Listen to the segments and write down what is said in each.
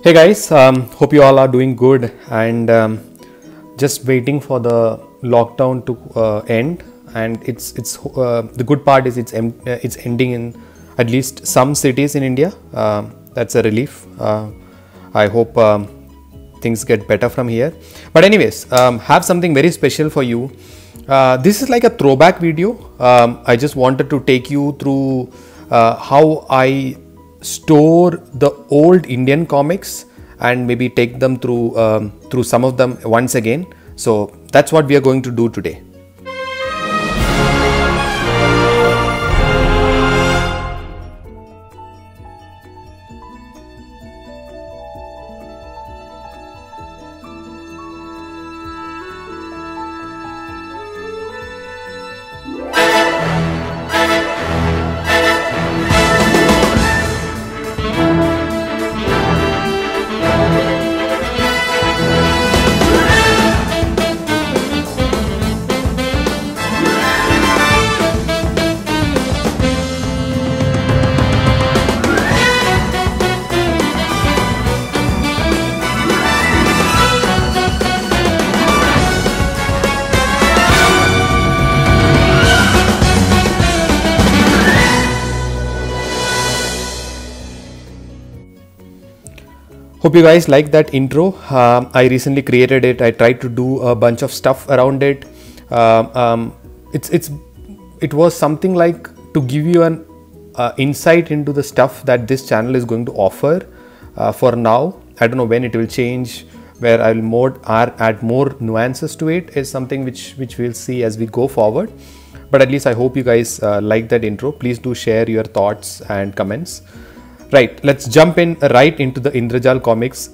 Hey guys, hope you all are doing good and just waiting for the lockdown to end. And it's the good part is it's ending in at least some cities in India. That's a relief. I hope things get better from here. But anyways, have something very special for you. This is like a throwback video. I just wanted to take you through how I store the old Indian comics and maybe take them through some of them once again. So that's what we are going to do today. Hope you guys like that intro. I recently created it. I tried to do a bunch of stuff around it. It was something like to give you an insight into the stuff that this channel is going to offer for now. I don't know when it will change, where I'll add more nuances to it is something which we'll see as we go forward. But at least I hope you guys like that intro. Please do share your thoughts and comments. Right, let's jump in right into the Indrojal comics.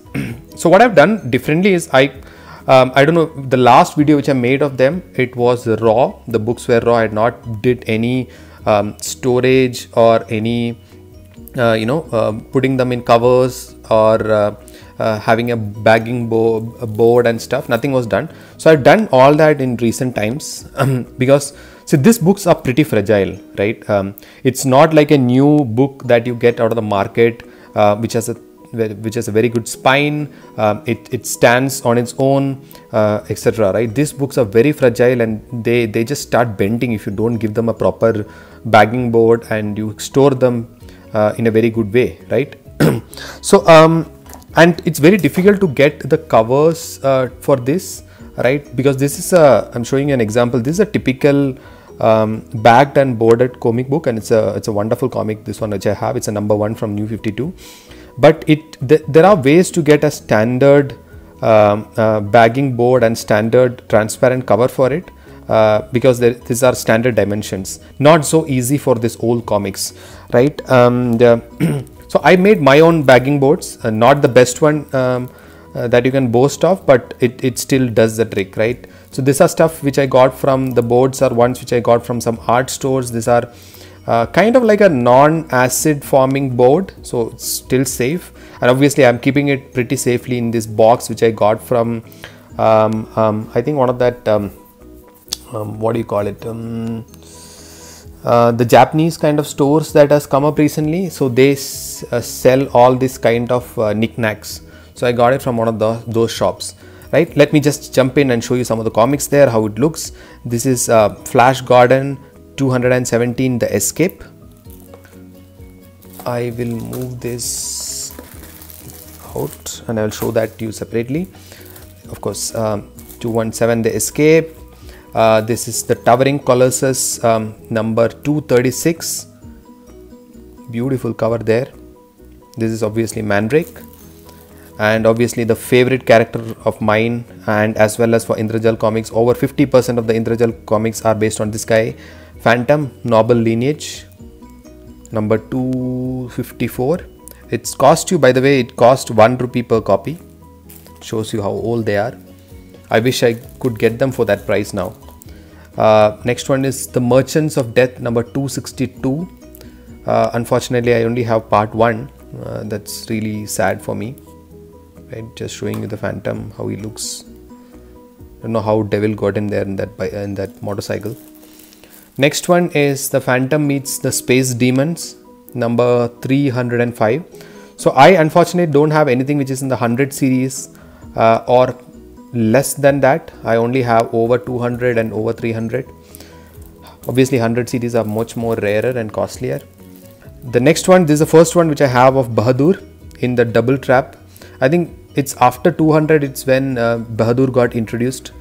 So what I've done differently is I don't know, the last video which I made of them, it was raw. The books were raw. I had not did any storage or any putting them in covers or having a bagging board and stuff. Nothing was done. So I've done all that in recent times because these books are pretty fragile, right? It's not like a new book that you get out of the market, which has a very good spine. It stands on its own, etc. Right? These books are very fragile and they just start bending if you don't give them a proper bagging board and you store them in a very good way, right? So and it's very difficult to get the covers for this, right? Because this is I'm showing you an example. This is a typical bagged and boarded comic book, and it's a wonderful comic, this one which I have. It's a #1 from New 52. But there are ways to get a standard bagging board and standard transparent cover for it, because these are standard dimensions. Not so easy for this old comics, right? So I made my own bagging boards, not the best one that you can boast of, but it still does the trick, right? So these are stuff which I got from, the boards are ones which I got from some art stores. These are kind of like a non-acid forming board, so it's still safe. And obviously I'm keeping it pretty safely in this box which I got from I think one of that what do you call it, the Japanese kind of stores that has come up recently. So they sell all this kind of knickknacks. So I got it from one of those shops, right? Let me just jump in and show you some of the comics there, how it looks. This is Flash Gordon 217, The Escape. I will move this out and I will show that to you separately. Of course, 217, The Escape. This is the Towering Colossus number 236. Beautiful cover there. This is obviously Mandrake. And obviously the favorite character of mine, and as well as for Indrojal comics, over 50% of the Indrojal comics are based on this guy, Phantom, Noble Lineage, number 254. It's cost you, by the way, it cost 1 rupee per copy. Shows you how old they are. I wish I could get them for that price now. Next one is The Merchants of Death, number 262. Unfortunately, I only have part 1. That's really sad for me. Right, just showing you the Phantom, how he looks. I don't know how Devil got in there in that motorcycle. Next one is The Phantom Meets the Space Demons, number 305. So I unfortunately don't have anything which is in the 100 series or less than that. I only have over 200 and over 300. Obviously 100 series are much more rarer and costlier. The next one, this is the first one which I have of Bahadur in the double trap. I think it's after 200, it's when Bahadur got introduced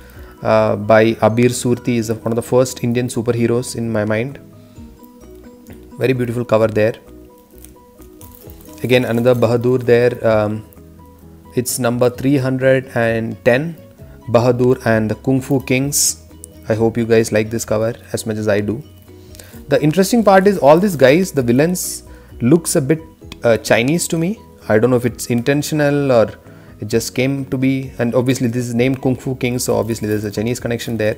by Abir Surti, is one of the first Indian superheroes in my mind. Very beautiful cover there. Again another Bahadur there. It's number 310, Bahadur and the Kung Fu Kings. I hope you guys like this cover as much as I do. The interesting part is all these guys, the villains, looks a bit Chinese to me. I don't know if it's intentional or it just came to be, and obviously this is named Kung Fu King, so obviously there's a Chinese connection there.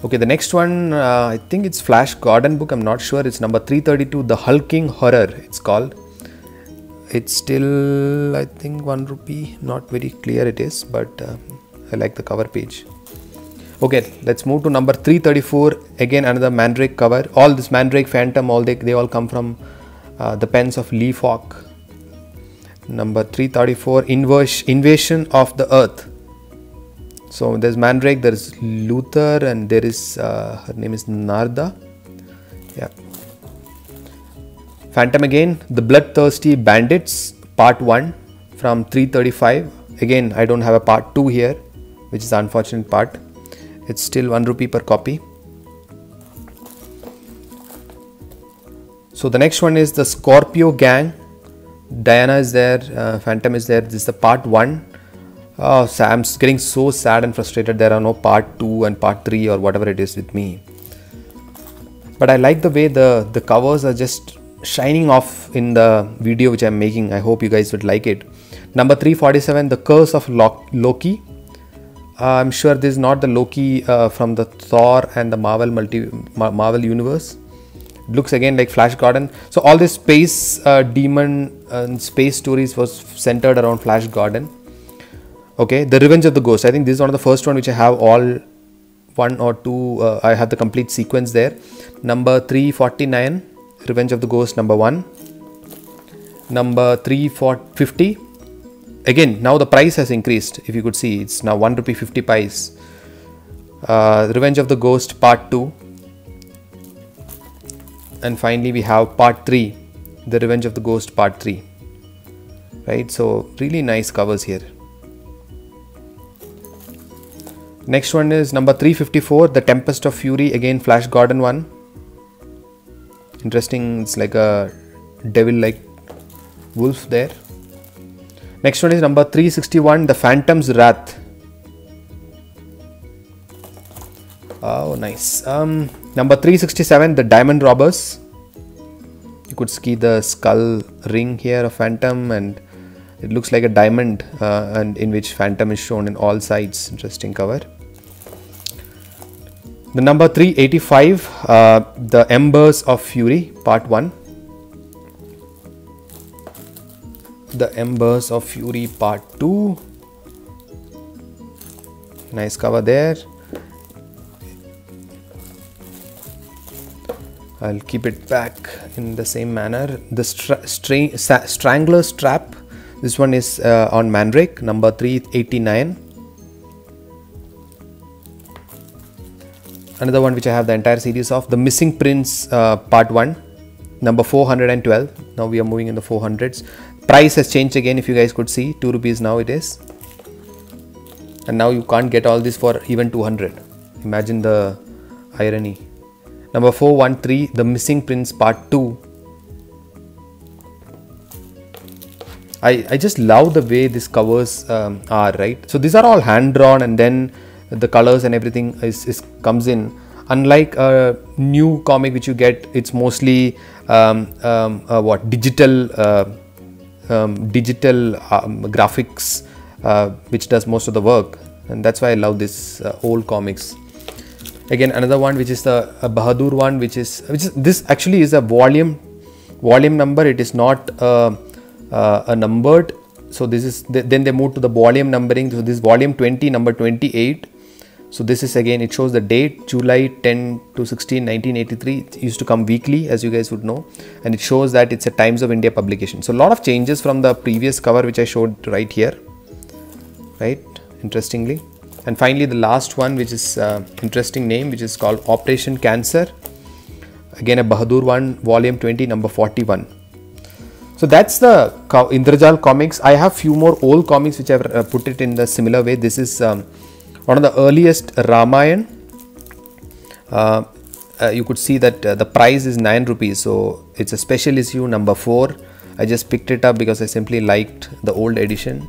Okay, the next one, I think it's Flash Gordon book, I'm not sure. It's number 332, The Hulking Horror, it's called. It's still, I think, 1 rupee, not very clear it is, but I like the cover page. Okay, let's move to number 334. Again another Mandrake cover. All this Mandrake, Phantom, all they all come from the pens of Lee Falk. Number 334, Invasion of the Earth. So there's Mandrake, there's Luther, and there is her name is Narda. Yeah. Phantom again, The Bloodthirsty Bandits Part 1 from 335. Again, I don't have a Part 2 here, which is the unfortunate part. It's still 1 rupee per copy. So the next one is the Scorpio Gang. Diana is there, Phantom is there. This is the Part 1. Oh, I'm getting so sad and frustrated. There are no Part 2 and Part 3 or whatever it is with me. But I like the way the covers are just shining off in the video which I'm making. I hope you guys would like it. Number 347, The Curse of Loki. I'm sure this is not the Loki from the Thor and the Marvel universe. It looks again like Flash Gordon. So all this space demon and space stories was centered around Flash Gordon. Okay, The Revenge of the Ghost. I think this is one of the first one which I have all 1 or 2. I have the complete sequence there. Number 349, Revenge of the Ghost number 1. Number 350. Again, now the price has increased. If you could see, it's now 1 rupee 50 pice. Revenge of the Ghost Part 2. And finally we have Part 3, The Revenge of the Ghost Part 3. Right, so really nice covers here. Next one is number 354, The Tempest of Fury. Again, Flash Gordon one. Interesting, it's like a devil-like wolf there. Next one is number 361, The Phantom's Wrath. Oh, nice. Number 367, The Diamond Robbers. You could see the skull ring here of Phantom, and it looks like a diamond, and in which Phantom is shown in all sides. Interesting cover. The number 385, The Embers of Fury, Part 1. The Embers of Fury, Part 2. Nice cover there. I'll keep it back in the same manner. The Strangler's Trap. This one is on Mandrake, number 389. Another one which I have the entire series of, The Missing Prince Part 1, number 412. Now we are moving in the 400s. Price has changed again, if you guys could see, 2 rupees now it is. And now you can't get all this for even 200. Imagine the irony. Number 413, The Missing Prince Part 2. I just love the way these covers are, right? So these are all hand drawn, and then the colors and everything comes in. Unlike a new comic which you get, it's mostly digital graphics, which does most of the work, and that's why I love this old comics. Again, another one which is the Bahadur one, which is this actually is a volume number. It is not a numbered. So this is then they moved to the volume numbering. So this is volume 20, number 28. So this is again, it shows the date July 10 to 16 1983. It used to come weekly, as you guys would know, and it shows that it's a Times of India publication. So a lot of changes from the previous cover which I showed right here, right, interestingly. And finally the last one, which is interesting name, which is called Operation Cancer, again a Bahadur one, volume 20, number 41. So that's the Indrazal comics. I have few more old comics which I've put it in the similar way. This is one of the earliest Ramayan. You could see that the price is 9 rupees. So it's a special issue number 4. I just picked it up because I simply liked the old edition.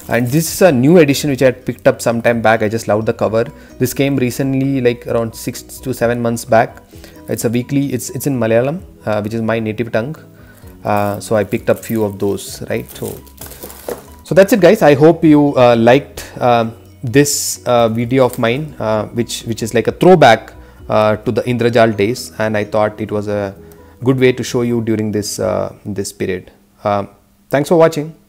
And this is a new edition which I had picked up some time back. I just loved the cover. This came recently, like around 6 to 7 months back. It's a weekly. It's in Malayalam, which is my native tongue. So I picked up few of those, right? So that's it, guys. I hope you liked this video of mine, which is like a throwback to the Indrazal days, and I thought it was a good way to show you during this this period. Thanks for watching.